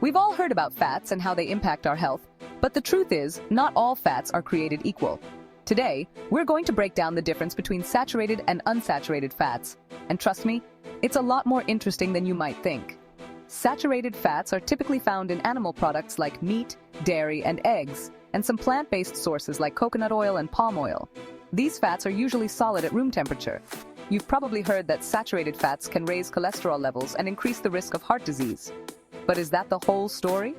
We've all heard about fats and how they impact our health, but the truth is, not all fats are created equal. Today, we're going to break down the difference between saturated and unsaturated fats. And trust me, it's a lot more interesting than you might think. Saturated fats are typically found in animal products like meat, dairy, and eggs, and some plant-based sources like coconut oil and palm oil. These fats are usually solid at room temperature. You've probably heard that saturated fats can raise cholesterol levels and increase the risk of heart disease. But is that the whole story?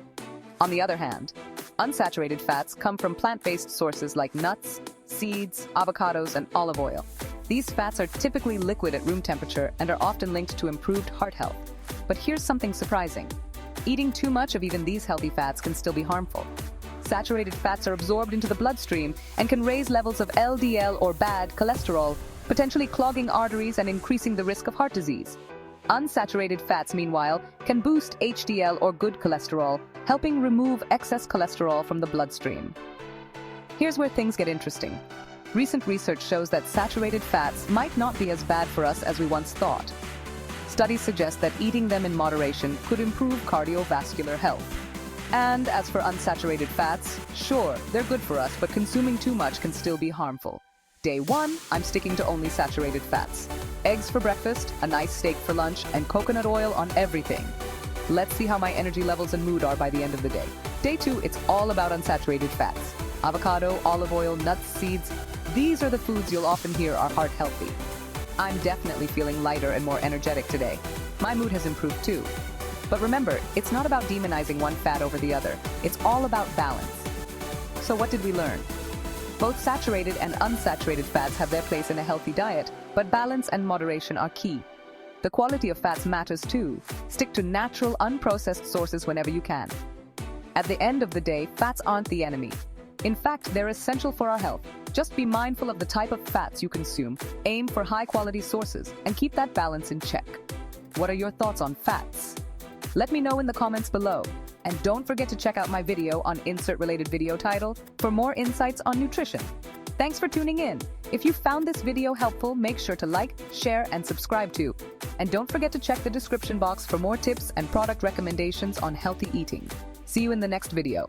On the other hand, unsaturated fats come from plant-based sources like nuts, seeds, avocados, and olive oil. These fats are typically liquid at room temperature and are often linked to improved heart health. But here's something surprising. Eating too much of even these healthy fats can still be harmful. Saturated fats are absorbed into the bloodstream and can raise levels of LDL or bad cholesterol, potentially clogging arteries and increasing the risk of heart disease. Unsaturated fats, meanwhile, can boost HDL or good cholesterol, helping remove excess cholesterol from the bloodstream. Here's where things get interesting. Recent research shows that saturated fats might not be as bad for us as we once thought. Studies suggest that eating them in moderation could improve cardiovascular health. And as for unsaturated fats, sure, they're good for us, but consuming too much can still be harmful. Day 1, I'm sticking to only saturated fats. Eggs for breakfast, a nice steak for lunch, and coconut oil on everything. Let's see how my energy levels and mood are by the end of the day. Day 2, it's all about unsaturated fats. Avocado, olive oil, nuts, seeds. These are the foods you'll often hear are heart healthy. I'm definitely feeling lighter and more energetic today. My mood has improved too. But remember, it's not about demonizing one fat over the other. It's all about balance. So what did we learn? Both saturated and unsaturated fats have their place in a healthy diet, but balance and moderation are key. The quality of fats matters too. Stick to natural, unprocessed sources whenever you can. At the end of the day, fats aren't the enemy. In fact, they're essential for our health. Just be mindful of the type of fats you consume, aim for high-quality sources, and keep that balance in check. What are your thoughts on fats? Let me know in the comments below. And don't forget to check out my video on insert-related video title for more insights on nutrition. Thanks for tuning in. If you found this video helpful, make sure to like, share, and subscribe too. And don't forget to check the description box for more tips and product recommendations on healthy eating. See you in the next video.